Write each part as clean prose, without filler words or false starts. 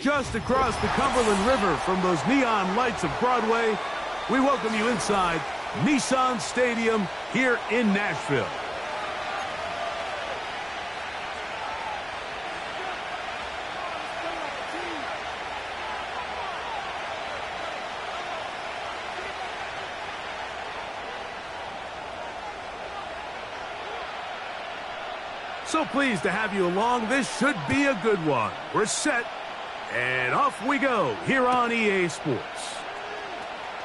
Just across the Cumberland River from those neon lights of Broadway, we welcome you inside Nissan Stadium here in Nashville. So pleased to have you along. This should be a good one. We're set, and off we go here on EA Sports.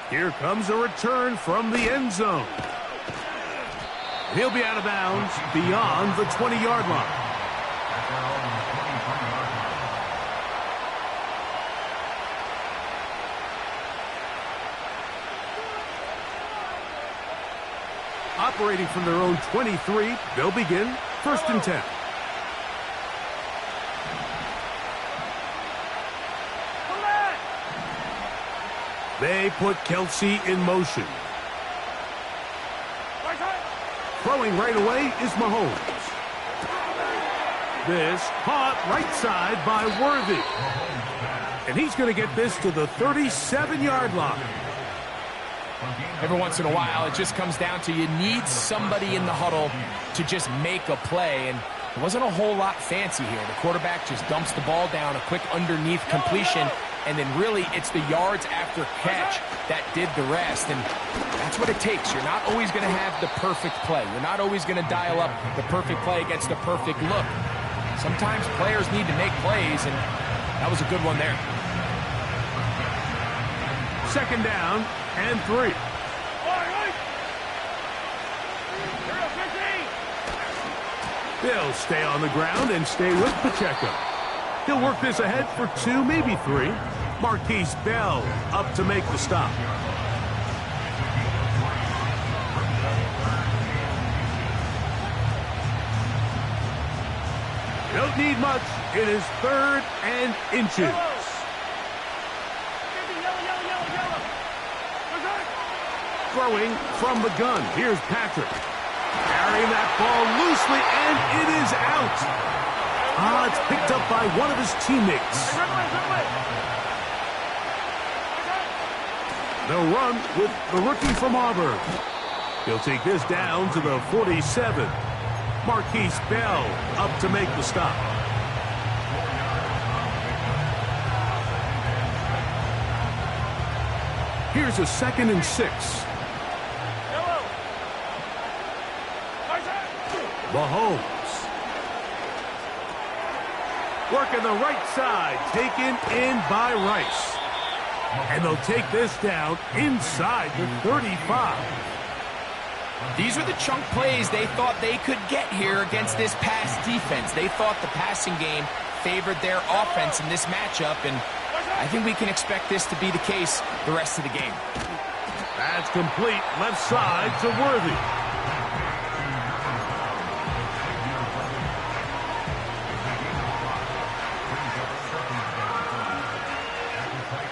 Here comes a return from the end zone. He'll be out of bounds beyond the 20-yard line. Operating from their own 23, they'll begin 1st and 10. They put Kelsey in motion. Throwing right away is Mahomes. This caught right side by Worthy. And he's going to get this to the 37-yard line. Every once in a while, it just comes down to you need somebody in the huddle to just make a play. And it wasn't a whole lot fancy here. The quarterback just dumps the ball down, a quick underneath completion, and then really it's the yards after catch that did the rest. And that's what it takes. You're not always going to have the perfect play. You're not always going to dial up the perfect play against the perfect look. Sometimes players need to make plays, and that was a good one there. 2nd down and 3. They'll stay on the ground and stay with Pacheco. He'll work this ahead for 2, maybe 3. Marquise Bell up to make the stop. Don't need much. It is 3rd and inches. Throwing from the gun. Here's Patrick. Carrying that ball loosely, and it is out. It's picked up by one of his teammates. They'll run with the rookie from Auburn. He'll take this down to the 47. Marquise Bell up to make the stop. Here's a 2nd and 6. Mahomes. Working the right side, taken in by Rice. And they'll take this down inside the 35. These are the chunk plays they thought they could get here against this pass defense. They thought the passing game favored their offense in this matchup, and I think we can expect this to be the case the rest of the game. That's complete. Left side to Worthy.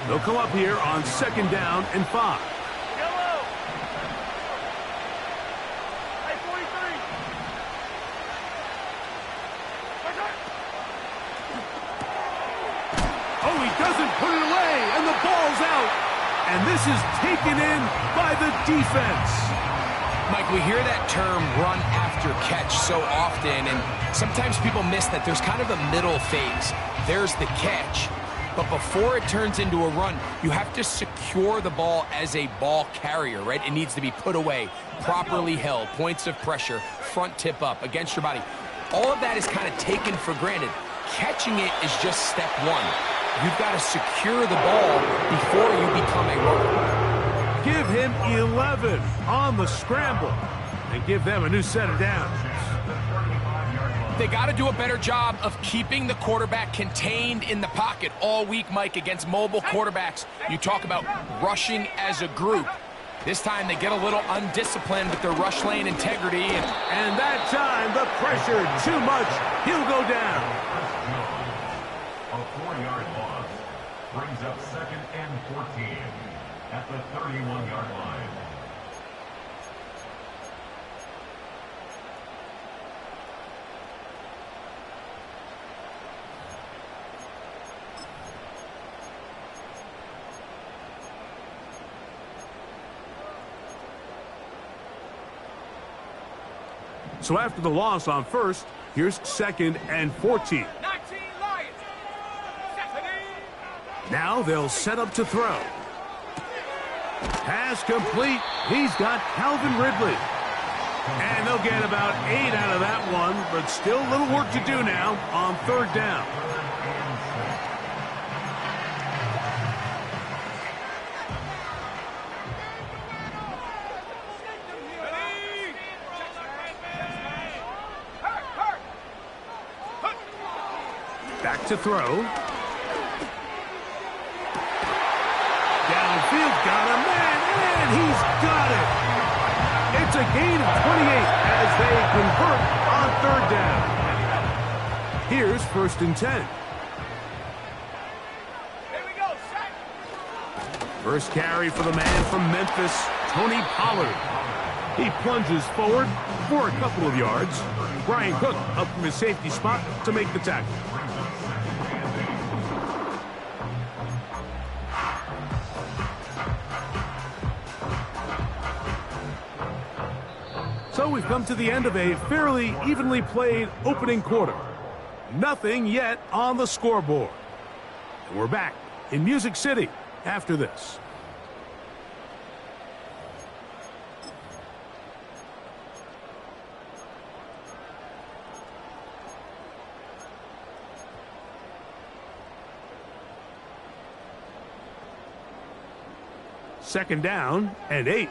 They'll come up here on 2nd down and 5. Oh, he doesn't put it away, and the ball's out. And this is taken in by the defense. Mike, we hear that term run after catch so often, and sometimes people miss that there's kind of a middle phase. There's the catch. But before it turns into a run, you have to secure the ball as a ball carrier, right? It needs to be put away, properly held, points of pressure, front tip up against your body. All of that is kind of taken for granted. Catching it is just step 1. You've got to secure the ball before you become a runner. Give him 11 on the scramble and give them a new set of downs. They got to do a better job of keeping the quarterback contained in the pocket all week, Mike, against mobile quarterbacks. You talk about rushing as a group. This time they get a little undisciplined with their rush lane integrity. And that time, the pressure too much. He'll go down. A 4-yard loss brings up 2nd and 14 at the 31-yard line. So after the loss on first, here's 2nd and 14. Now they'll set up to throw. Pass complete. He's got Calvin Ridley. And they'll get about 8 out of that one, but still a little work to do now on 3rd down. Back to throw. Downfield, got a man, and he's got it. It's a gain of 28 as they convert on 3rd down. Here's 1st and 10. Here we go, set. First carry for the man from Memphis, Tony Pollard. He plunges forward for a couple of yards. Brian Cook up from his safety spot to make the tackle. So we've come to the end of a fairly evenly played opening quarter. Nothing yet on the scoreboard. And we're back in Music City after this. Second down and 8.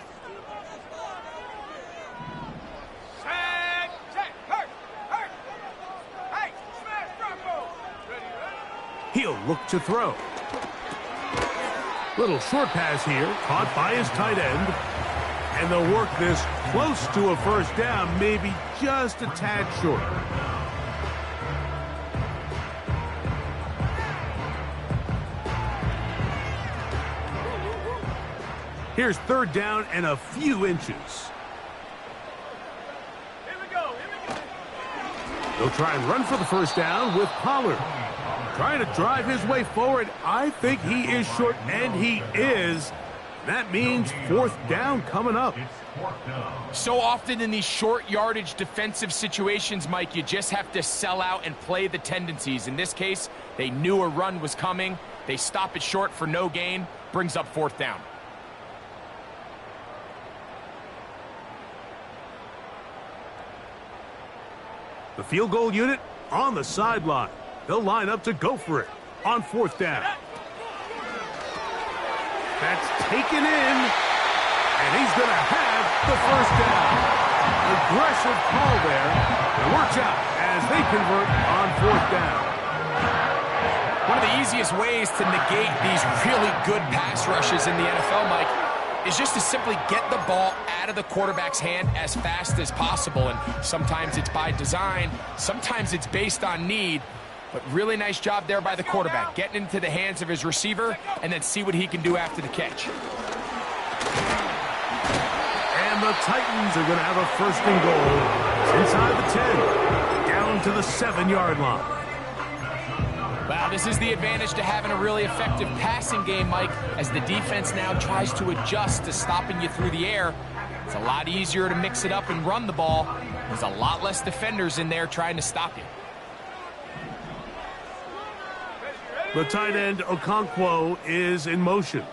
He'll look to throw. Little short pass here, caught by his tight end. And they'll work this close to a first down, maybe just a tad short. Here's 3rd down and a few inches. Here we go. They'll try and run for the first down with Pollard. Trying to drive his way forward. I think he is short, and he is. That means 4th down coming up. So often in these short yardage defensive situations, Mike, you just have to sell out and play the tendencies. In this case, they knew a run was coming. They stop it short for no gain. Brings up 4th down. The field goal unit on the sideline. They'll line up to go for it on 4th down. That's taken in, and he's going to have the first down. Aggressive call there. It works out as they convert on 4th down. One of the easiest ways to negate these really good pass rushes in the NFL, Mike, is just to simply get the ball out of the quarterback's hand as fast as possible. And sometimes it's by design, sometimes it's based on need. But really nice job there by the quarterback, getting into the hands of his receiver and then see what he can do after the catch. And the Titans are going to have a 1st and goal. It's inside the 10, down to the 7-yard line. Wow, this is the advantage to having a really effective passing game, Mike, as the defense now tries to adjust to stopping you through the air. It's a lot easier to mix it up and run the ball. There's a lot less defenders in there trying to stop you. The tight end, Okonkwo, is in motion.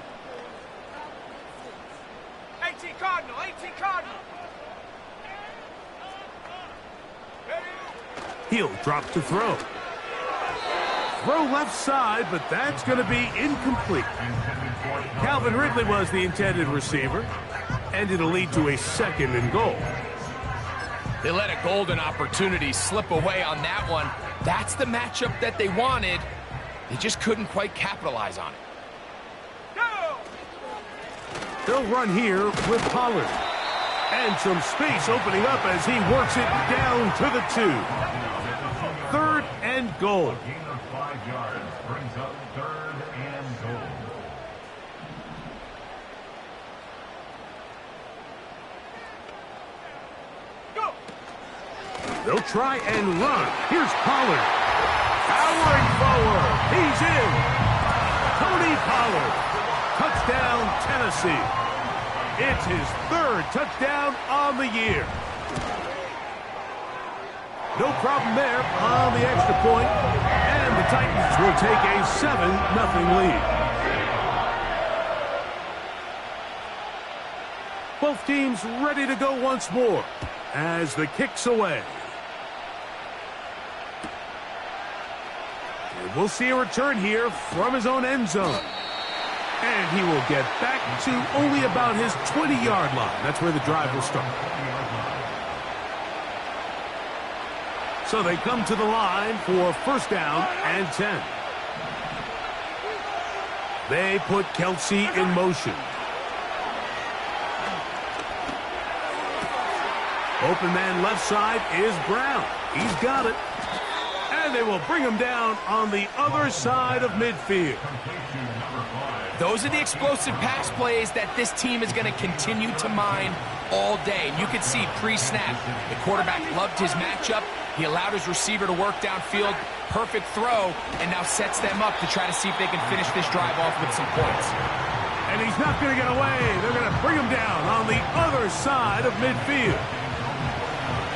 18 Cardinal. He'll drop to throw. Throw left side, but that's going to be incomplete. Calvin Ridley was the intended receiver, and it'll lead to a 2nd and goal. They let a golden opportunity slip away on that one. That's the matchup that they wanted. They just couldn't quite capitalize on it. They'll run here with Pollard. And some space opening up as he works it down to the 2. 3rd and goal. A gain of 5 yards brings up 3rd and goal. Go. They'll try and run. Here's Pollard. Powering forward. He's in. Tony Pollard. Touchdown, Tennessee. It's his 3rd touchdown on the year. No problem there on the extra point. And the Titans will take a 7-0 lead. Both teams ready to go once more as the kick's away. And we'll see a return here from his own end zone. And he will get back to only about his 20-yard line. That's where the drive will start. So they come to the line for first down and 10. They put Kelsey in motion. Open man left side is Brown. He's got it. And they will bring him down on the other side of midfield. Those are the explosive pass plays that this team is going to continue to mine all day. And you can see pre-snap, the quarterback loved his matchup. He allowed his receiver to work downfield. Perfect throw, and now sets them up to try to see if they can finish this drive off with some points. And he's not going to get away. They're going to bring him down on the other side of midfield.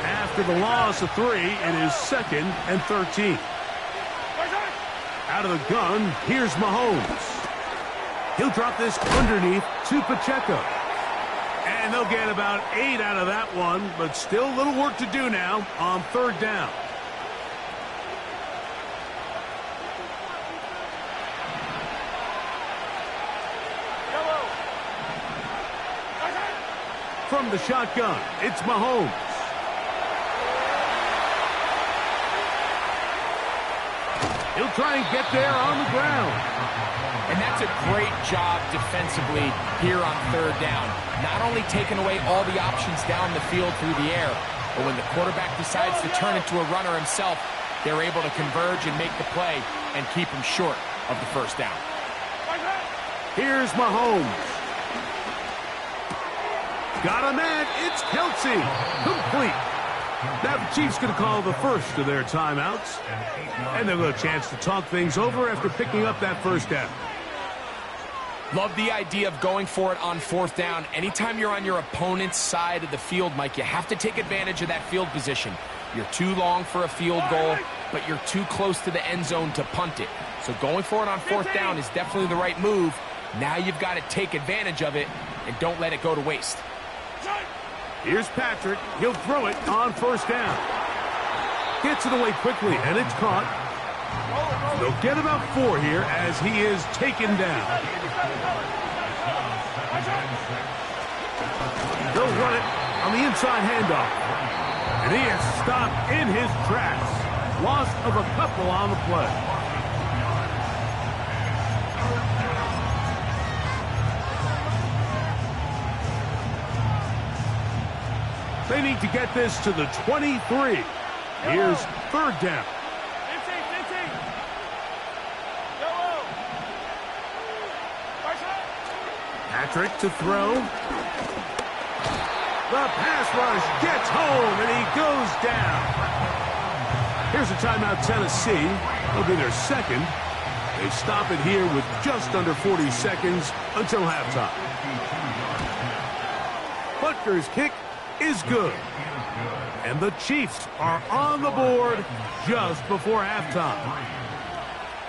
After the loss of 3, it is 2nd and 13. Out of the gun, here's Mahomes. He'll drop this underneath to Pacheco. And they'll get about 8 out of that one, but still a little work to do now on 3rd down. From the shotgun, it's Mahomes. He'll try and get there on the ground. And that's a great job defensively here on 3rd down. Not only taking away all the options down the field through the air, but when the quarterback decides to turn into a runner himself, they're able to converge and make the play and keep him short of the first down. Here's Mahomes. Got a man. It's Kelsey. Complete. Now the Chiefs going to call the first of their timeouts. And they'll get a chance to talk things over after picking up that first down. Love the idea of going for it on 4th down. Anytime you're on your opponent's side of the field, Mike, you have to take advantage of that field position. You're too long for a field goal, but you're too close to the end zone to punt it. So going for it on 4th down is definitely the right move. Now you've got to take advantage of it and don't let it go to waste. Here's Patrick. He'll throw it on 1st down. Gets it away quickly, and it's caught. They'll get about 4 here as he is taken down. They'll run it on the inside handoff. And he is stopped in his tracks. Loss of a couple on the play. They need to get this to the 23. Here's 3rd down. Patrick to throw. The pass rush gets home, and he goes down. Here's a timeout, Tennessee. It'll be their 2nd. They stop it here with just under 40 seconds until halftime. Butker's kick is good. And the Chiefs are on the board just before halftime.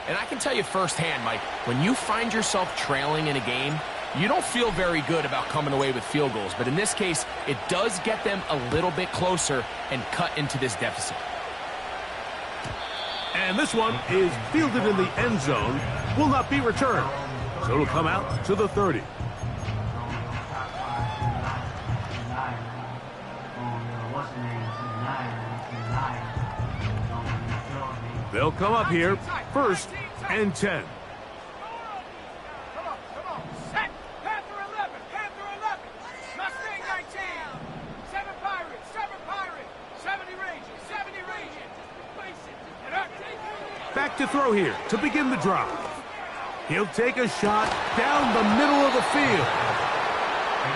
And I can tell you firsthand, Mike, when you find yourself trailing in a game, you don't feel very good about coming away with field goals. But in this case, it does get them a little bit closer and cut into this deficit. And this one is fielded in the end zone. Will not be returned. So it'll come out to the 30. They'll come up here, 1st and 10. Come on. Set. Panther 11. Panther 11. Mustang 19. 7 Pirates. 70 Rangers. 70 Rangers. Place it. Back to throw here to begin the drive. He'll take a shot down the middle of the field.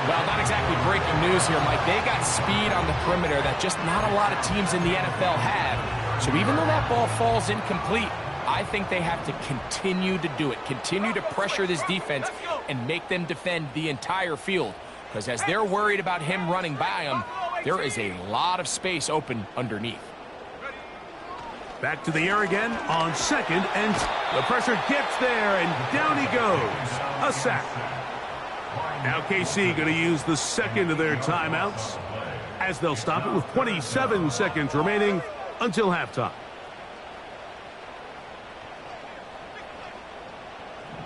Well, not exactly breaking news here, Mike. They got speed on the perimeter that just not a lot of teams in the NFL have. So even though that ball falls incomplete, I think they have to continue to do it. Continue to pressure this defense and make them defend the entire field. Because as they're worried about him running by them, there is a lot of space open underneath. Ready, Back to the air again on second, and the pressure gets there, and down he goes. A sack. Now KC going to use the second of their timeouts as they'll stop it with 27 seconds remaining until halftime.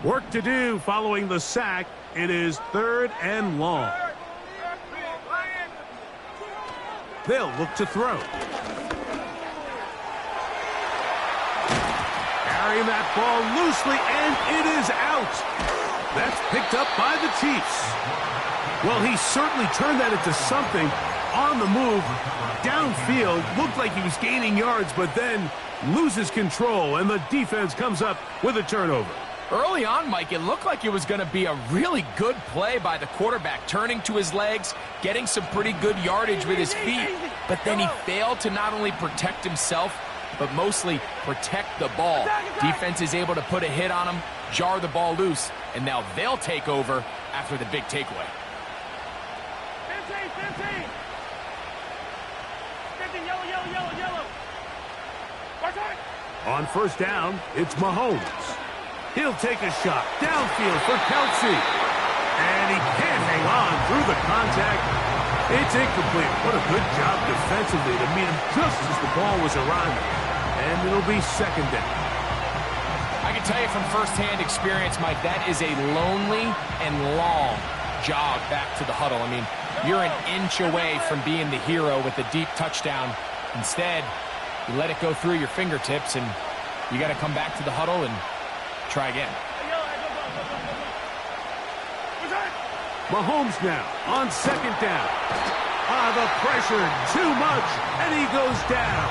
Work to do following the sack. It is 3rd and long. They'll look to throw. Carrying that ball loosely, and it is out. That's picked up by the Chiefs. Well, he certainly turned that into something on the move. Downfield, looked like he was gaining yards, but then loses control, and the defense comes up with a turnover. Early on, Mike, it looked like it was going to be a really good play by the quarterback, turning to his legs, getting some pretty good yardage with his feet, but then he failed to not only protect himself, but mostly protect the ball. Defense is able to put a hit on him, jar the ball loose, and now they'll take over after the big takeaway. 15. Yellow. On first down, it's Mahomes. He'll take a shot downfield for Kelsey. And he can't hang on through the contact. It's incomplete. What a good job defensively to meet him just as the ball was arriving. And it'll be second down. I can tell you from firsthand experience, Mike, that is a lonely and long jog back to the huddle. I mean, you're an inch away from being the hero with a deep touchdown. Instead, you let it go through your fingertips, and you got to come back to the huddle and try again. Mahomes now on second down. The pressure, too much, and he goes down.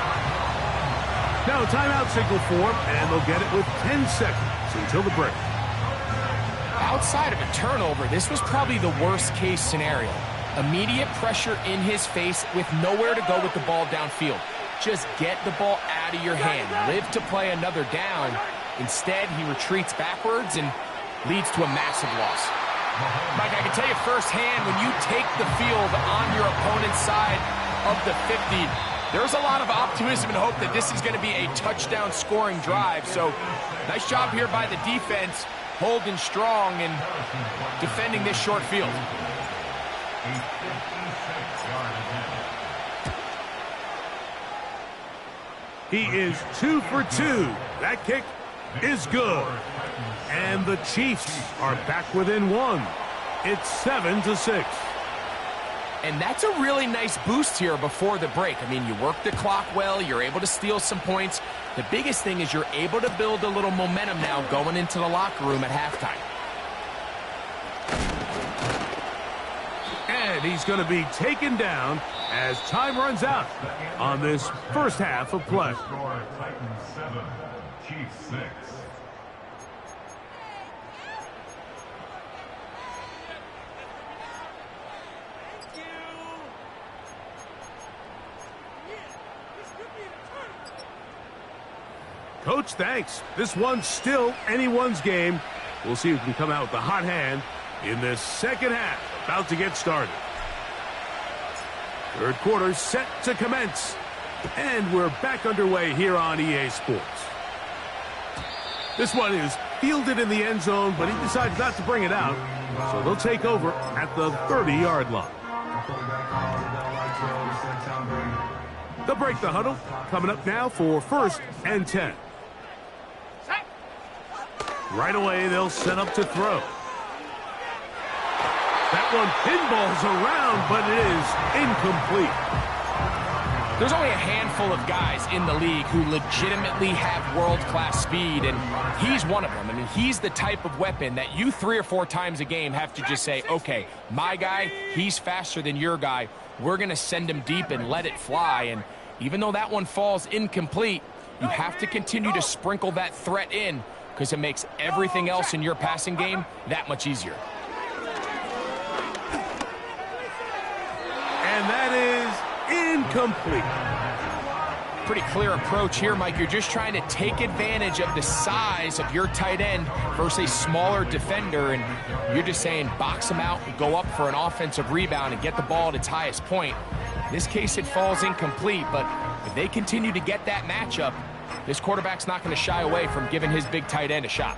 Now timeout signal form, and they'll get it with 10 seconds until the break. Outside of a turnover, this was probably the worst case scenario. Immediate pressure in his face with nowhere to go with the ball downfield. Just get the ball out of your hand. Live to play another down. Instead, he retreats backwards and leads to a massive loss. Mike, I can tell you firsthand, when you take the field on your opponent's side of the 50, there's a lot of optimism and hope that this is going to be a touchdown scoring drive. So, nice job here by the defense, holding strong and defending this short field. He is 2 for 2. That kick is good. And the Chiefs are back within 1. It's 7-6. And that's a really nice boost here before the break. I mean, you work the clock well, you're able to steal some points. The biggest thing is you're able to build a little momentum now going into the locker room at halftime. And he's going to be taken down as time runs out on this first half of play. Titans 7, Chiefs 6. Coach, thanks. This one's still anyone's game. We'll see who can come out with the hot hand in this second half. About to get started. Third quarter set to commence. And we're back underway here on EA Sports. This one is fielded in the end zone, but he decides not to bring it out. So they'll take over at the 30-yard line. They'll break the huddle. Coming up now for 1st and 10. Right away, they'll set up to throw. That one pinballs around, but it is incomplete. There's only a handful of guys in the league who legitimately have world-class speed, and he's one of them. I mean, he's the type of weapon that you 3 or 4 times a game have to just say, okay, my guy, he's faster than your guy. We're going to send him deep and let it fly. And even though that one falls incomplete, you have to continue to sprinkle that threat in because it makes everything else in your passing game that much easier. And that is incomplete. Pretty clear approach here, Mike. You're just trying to take advantage of the size of your tight end versus a smaller defender, and you're just saying box him out and go up for an offensive rebound and get the ball at its highest point. In this case, it falls incomplete, but if they continue to get that matchup, This quarterback's not going to shy away from giving his big tight end a shot.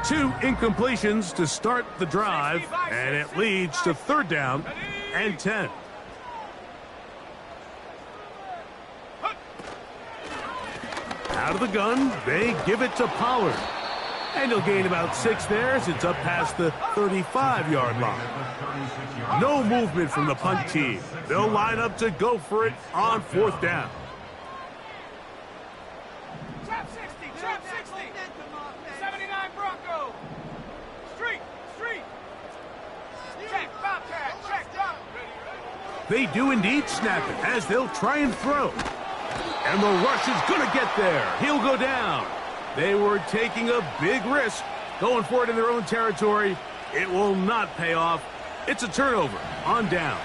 Two incompletions to start the drive, and it leads to 3rd down and 10. Out of the gun, they give it to Pollard. And he'll gain about 6 there as it's up past the 35-yard line. No movement from the punt team. They'll line up to go for it on 4th down. Trap 60, trap 60. 79 Bronco. Street. Check, Bobcat, check, drop. They do indeed snap it as they'll try and throw. And the rush is going to get there. He'll go down. They were taking a big risk, going for it in their own territory. It will not pay off. It's a turnover on downs.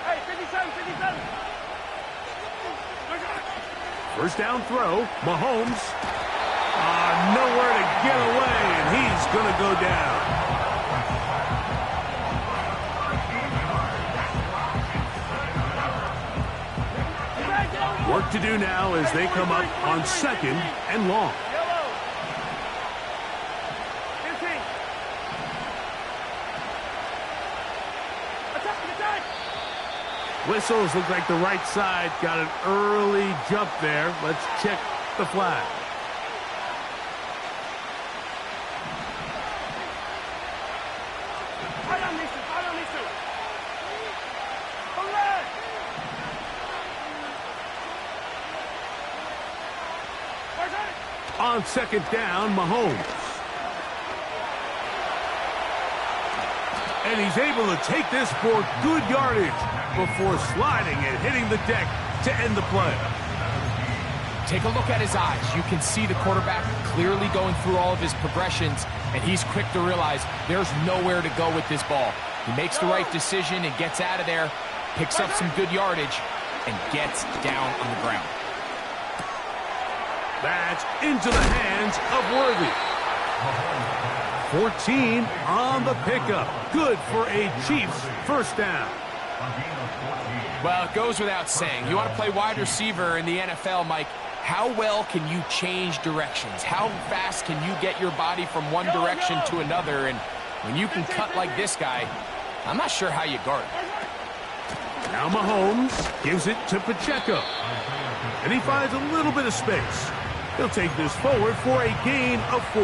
Hey, 57, 57. First down throw, Mahomes. Nowhere to get away, and he's going to go down. Work to do now as they come up on 2nd and long. Whistles look like the right side got an early jump there. Let's check the flag. On 2nd down, Mahomes. And he's able to take this for good yardage before sliding and hitting the deck to end the play. Take a look at his eyes. You can see the quarterback clearly going through all of his progressions, and he's quick to realize there's nowhere to go with this ball. He makes the right decision and gets out of there, picks up some good yardage, and gets down on the ground. That's into the hands of Worthy. 14 on the pickup. Good for a Chiefs 1st down. Well, it goes without saying. You want to play wide receiver in the NFL, Mike. How well can you change directions? How fast can you get your body from one direction to another? And when you can cut like this guy, I'm not sure how you guard it. Now Mahomes gives it to Pacheco. And he finds a little bit of space. He'll take this forward for a gain of 4.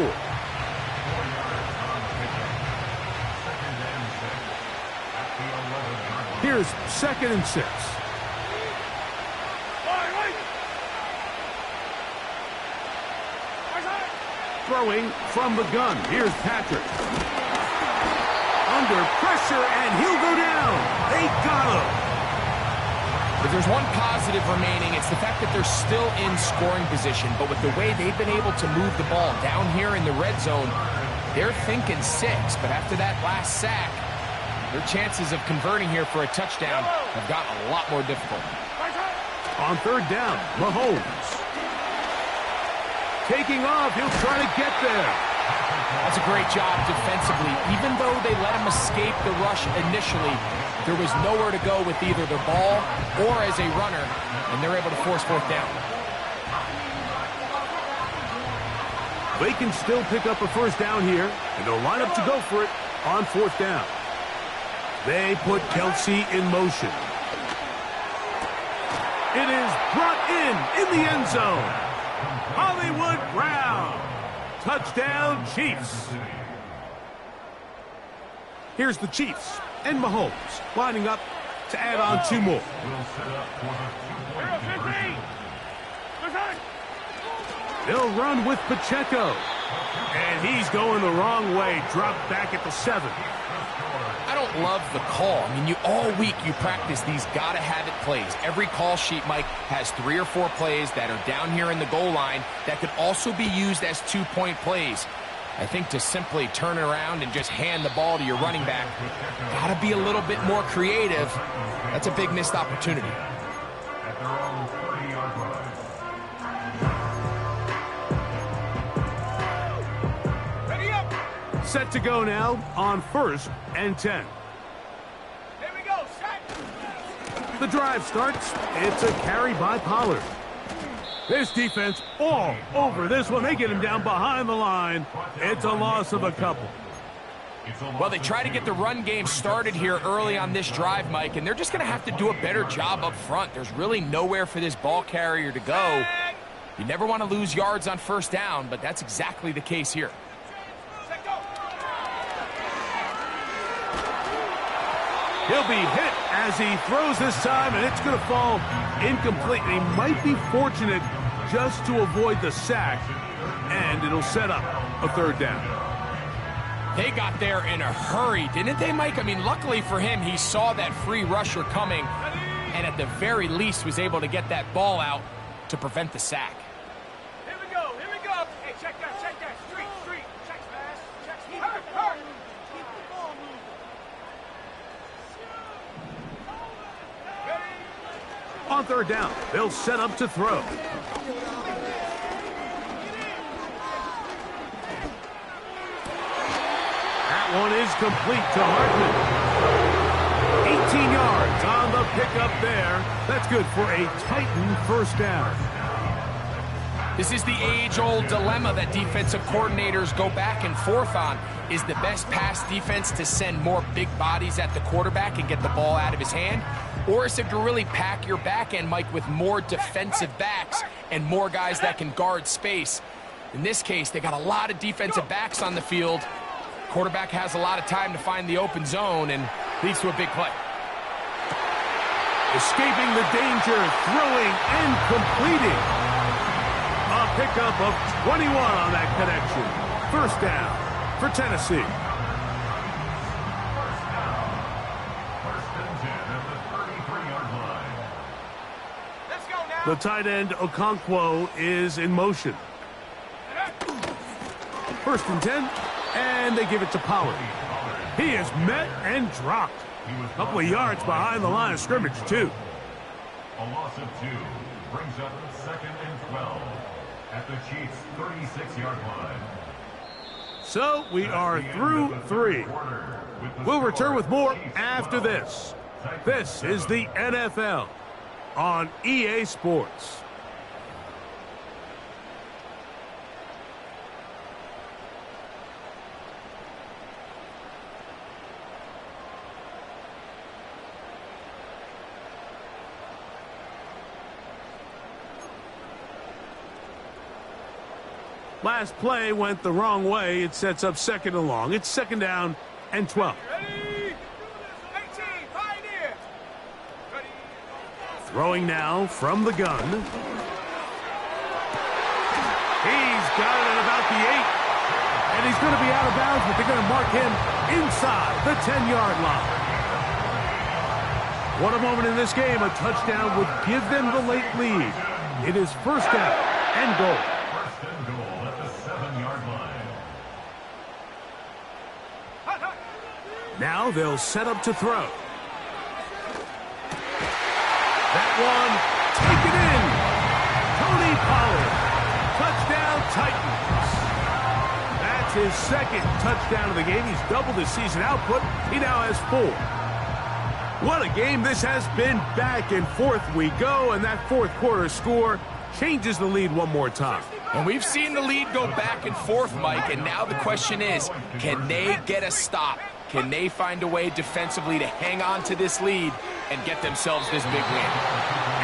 Here's 2nd and 6. Throwing from the gun. Here's Patrick. Under pressure, and he'll go down. They got him. If there's one positive remaining, it's the fact that they're still in scoring position. But with the way they've been able to move the ball down here in the red zone, they're thinking 6. But after that last sack, their chances of converting here for a touchdown have gotten a lot more difficult. On 3rd down, Mahomes. Taking off, he'll try to get there. That's a great job defensively. Even though they let him escape the rush initially, there was nowhere to go with either the ball or as a runner, and they're able to force 4th down. They can still pick up a 1st down here, and they'll line up to go for it on 4th down. They put Kelsey in motion. It is brought in the end zone. Hollywood Brown. Touchdown, Chiefs. Here's the Chiefs and Mahomes lining up to add on 2 more. They'll run with Pacheco. And he's going the wrong way. Dropped back at the 7. I don't love the call. I mean, all week you practice these gotta-have-it plays. Every call sheet, Mike, has 3 or 4 plays that are down here in the goal line that could also be used as 2-point plays. I think to simply turn around and just hand the ball to your running back, gotta be a little bit more creative. That's a big missed opportunity. At their own 30-yard line. Set to go now on 1st and 10. Here we go, set. The drive starts. It's a carry by Pollard. This defense all over this one. They get him down behind the line. It's a loss of a couple. Well, they try to get the run game started here early on this drive, Mike, and they're just going to have to do a better job up front. There's really nowhere for this ball carrier to go. You never want to lose yards on 1st down, but that's exactly the case here. He'll be hit as he throws this time, and it's going to fall incomplete. He might be fortunate just to avoid the sack, and it'll set up a 3rd down. They got there in a hurry, didn't they, Mike? I mean, luckily for him, he saw that free rusher coming, and at the very least was able to get that ball out to prevent the sack. Here we go, here we go. Hey, check that, street, checks pass, checks, hurt. Keep the ball moving. Ready? On 3rd down, they'll set up to throw. That one is complete to Hartman. 18 yards on the pickup there. That's good for a Titan 1st down. This is the age-old dilemma that defensive coordinators go back and forth on. Is the best pass defense to send more big bodies at the quarterback and get the ball out of his hand? Or is it to really pack your back end, Mike, with more defensive backs and more guys that can guard space? In this case, they got a lot of defensive backs on the field. Quarterback has a lot of time to find the open zone and leads to a big play. Escaping the danger, throwing and completing. A pickup of 21 on that connection. 1st down for Tennessee. 1st down. 1st and 10 at the 33-yard line. Let's go now. The tight end, Okonkwo, is in motion. 1st and 10, and they give it to Pollard. He is met and dropped. A couple of yards behind the line of scrimmage, too. A loss of 2 brings up 2nd and 12 at the Chiefs' 36-yard line. So we are through 3. We'll return with more after this. This is the NFL on EA Sports. Last play went the wrong way. It sets up 2nd and long. It's 2nd down and 12. Ready? 18, Pioneer. Ready? Throwing now from the gun. He's got it at about the 8. And he's going to be out of bounds, but they're going to mark him inside the 10-yard line. What a moment in this game. A touchdown would give them the late lead. It is 1st down and goal. Now they'll set up to throw. That one, taken in. Tony Pollard. Touchdown, Titans. That's his 2nd touchdown of the game. He's doubled his season output. He now has 4. What a game this has been. Back and forth we go, and that 4th quarter score changes the lead one more time. And we've seen the lead go back and forth, Mike, and now the question is, can they get a stop? Can they find a way defensively to hang on to this lead and get themselves this big win?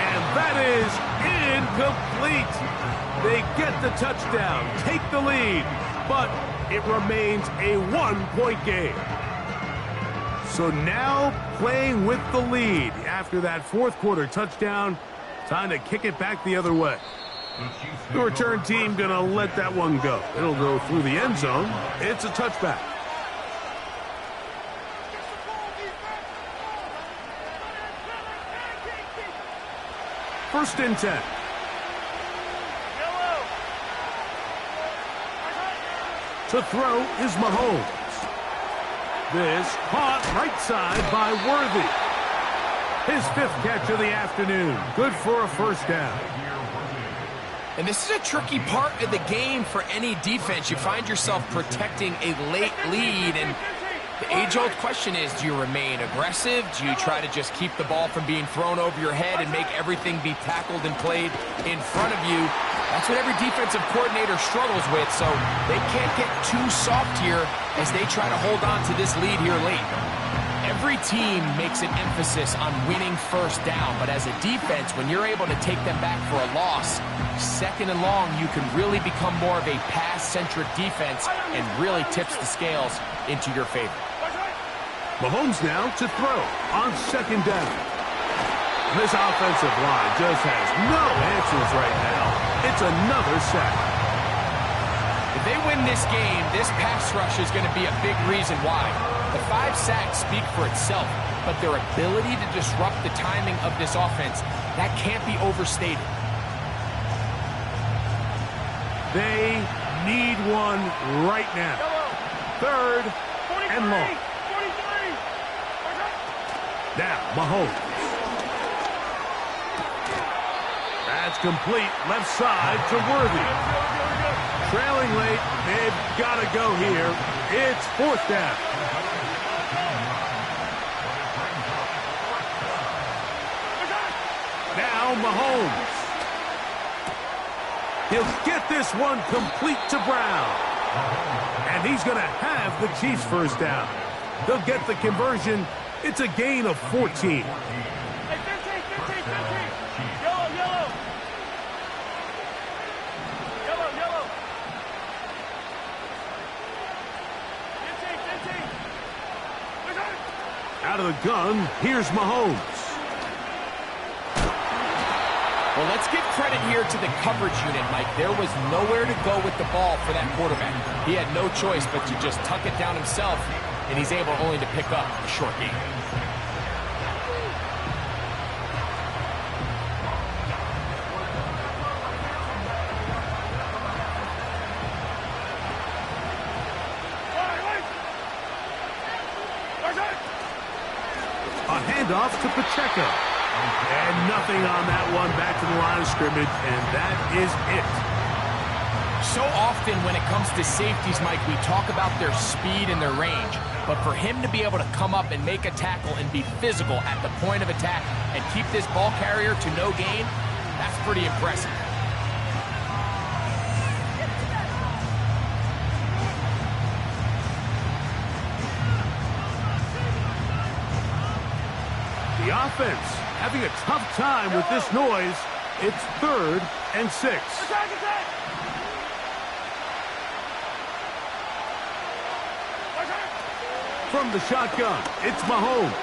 And that is incomplete. They get the touchdown, take the lead, but it remains a 1-point game. So now playing with the lead after that 4th quarter touchdown, time to kick it back the other way. The return team going to let that one go. It'll go through the end zone. It's a touchback. First and 10. To throw is Mahomes. This caught right side by Worthy. His 5th catch of the afternoon. Good for a 1st down. And this is a tricky part of the game for any defense. You find yourself protecting a late lead, and the age-old question is, do you remain aggressive? Do you try to just keep the ball from being thrown over your head and make everything be tackled and played in front of you? That's what every defensive coordinator struggles with, so they can't get too soft here as they try to hold on to this lead here late. Every team makes an emphasis on winning first down, but as a defense, when you're able to take them back for a loss, second and long, you can really become more of a pass-centric defense and really tips the scales into your favor. Mahomes now to throw on second down. This offensive line just has no answers right now. It's another sack. If they win this game, this pass rush is going to be a big reason why. The 5 sacks speak for itself, but their ability to disrupt the timing of this offense, that can't be overstated. They need one right now. Third and long. Now, Mahomes. That's complete. Left side to Worthy. Trailing late. They've got to go here. It's fourth down. Now Mahomes. He'll get this one complete to Brown. And he's going to have the Chiefs first down. They'll get the conversion. It's a gain of 14. Hey, 15, 15, 15. Yellow, yellow. Yellow, yellow. 15, 15. Out of the gun, here's Mahomes. Well, let's give credit here to the coverage unit, Mike. There was nowhere to go with the ball for that quarterback. He had no choice but to just tuck it down himself, and he's able only to pick up a short gain. A handoff to Pacheco. And nothing on that one. Back to the line of scrimmage, and that is it. So often when it comes to safeties, Mike, we talk about their speed and their range. But for him to be able to come up and make a tackle and be physical at the point of attack and keep this ball carrier to no gain, that's pretty impressive. The offense having a tough time with this noise. It's 3rd and 6. Attack, attack. From the shotgun, it's Mahomes.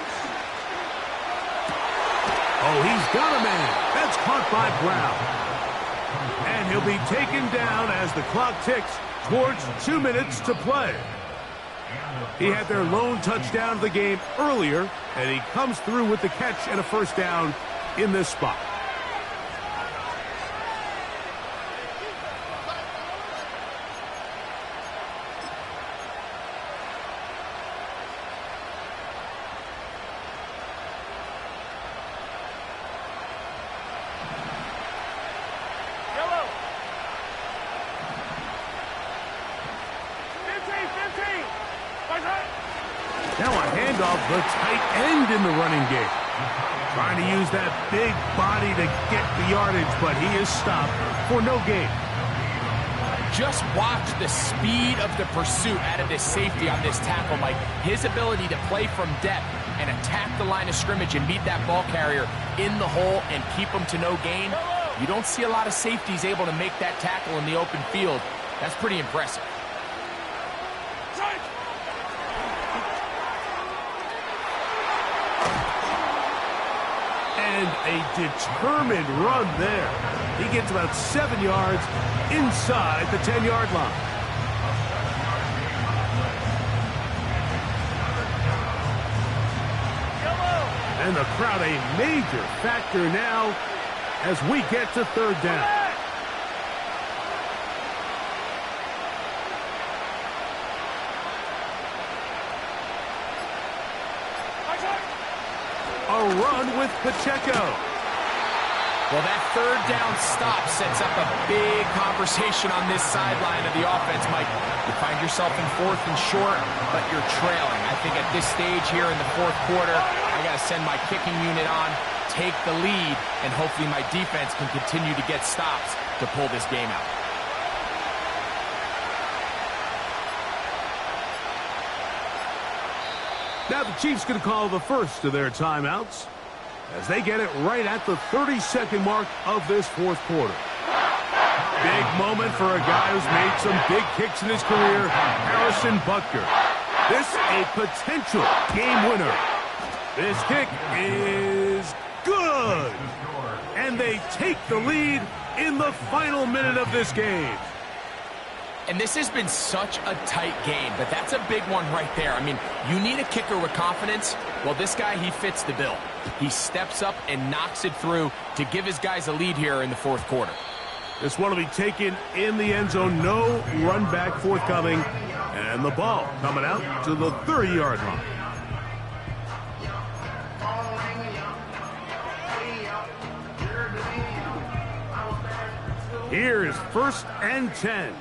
Oh, he's got a man. That's caught by Brown. And he'll be taken down as the clock ticks towards 2 minutes to play. He had their lone touchdown of the game earlier, and he comes through with the catch and a first down in this spot. Yellow. 15, 15. Now a handoff, the tight end in the running game. Trying to use that big body to get the yardage, but he is stopped for no gain. Just watch the speed of the pursuit out of this safety on this tackle, Mike. His ability to play from depth and attack the line of scrimmage and meet that ball carrier in the hole and keep him to no gain. You don't see a lot of safeties able to make that tackle in the open field. That's pretty impressive. And a determined run there. He gets about 7 yards inside the 10-yard line. And the crowd a major factor now as we get to 3rd down. A run with Pacheco. Well, that third down stop sets up a big conversation on this sideline of the offense, Mike. You find yourself in 4th and short, but you're trailing. I think at this stage here in the 4th quarter, I got to send my kicking unit on, take the lead, and hopefully my defense can continue to get stops to pull this game out. Now the Chiefs going to call the first of their timeouts as they get it right at the 32nd mark of this 4th quarter. Big moment for a guy who's made some big kicks in his career, Harrison Butker. This a potential game winner. This kick is good. And they take the lead in the final minute of this game. And this has been such a tight game, but that's a big one right there. I mean, you need a kicker with confidence. Well, this guy, he fits the bill. He steps up and knocks it through to give his guys a lead here in the 4th quarter. This one will be taken in the end zone. No run back forthcoming. And the ball coming out to the 30-yard line. Here's 1st and 10.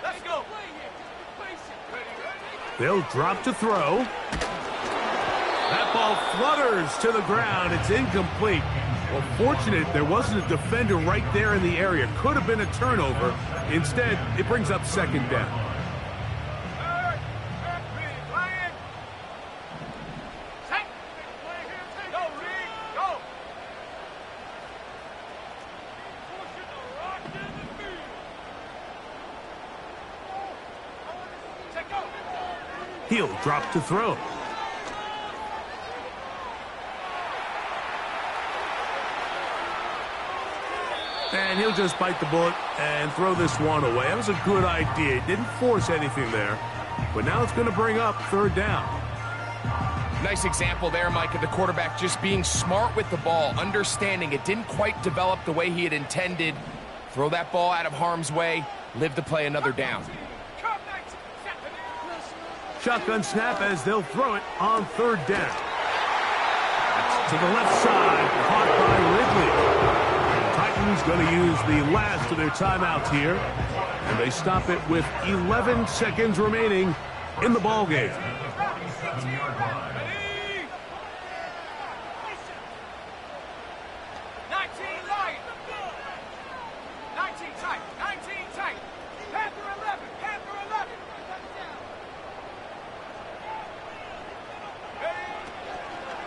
Let's go. They'll drop to throw. That ball flutters to the ground. It's incomplete. Well, fortunate there wasn't a defender right there in the area. Could have been a turnover. Instead, it brings up 2nd down. He'll drop to throw. And he'll just bite the bullet and throw this one away. That was a good idea. He didn't force anything there. But now it's going to bring up 3rd down. Nice example there, Mike, of the quarterback just being smart with the ball, understanding it didn't quite develop the way he had intended. Throw that ball out of harm's way, live to play another down. Shotgun snap as they'll throw it on 3rd down. That's to the left side, caught by Ridley. The Titans going to use the last of their timeouts here, and they stop it with 11 seconds remaining in the ball game.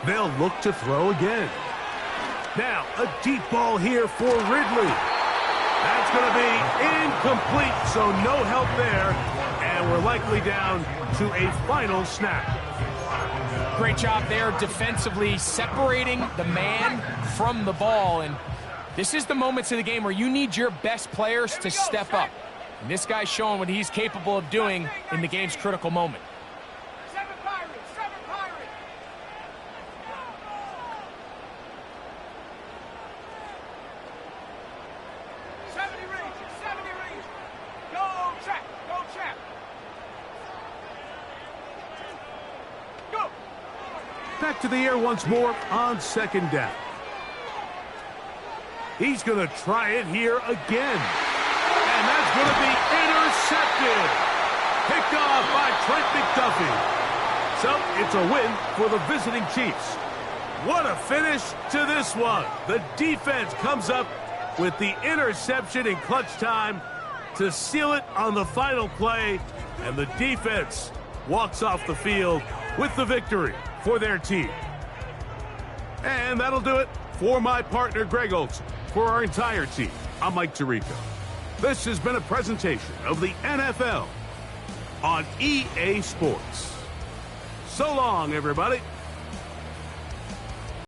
They'll look to throw again. Now, a deep ball here for Ridley. That's going to be incomplete, so no help there. And we're likely down to a final snap. Great job there defensively, separating the man from the ball. And this is the moments of the game where you need your best players to step up. And this guy's showing what he's capable of doing in the game's critical moment. Back to the air once more on 2nd down. He's going to try it here again. And that's going to be intercepted. Picked off by Trent McDuffie. So it's a win for the visiting Chiefs. What a finish to this one. The defense comes up with the interception in clutch time to seal it on the final play. And the defense walks off the field with the victory for their team. And that'll do it for my partner, Greg Olson. For our entire team, I'm Mike Tirico. This has been a presentation of the NFL on EA Sports. So long, everybody.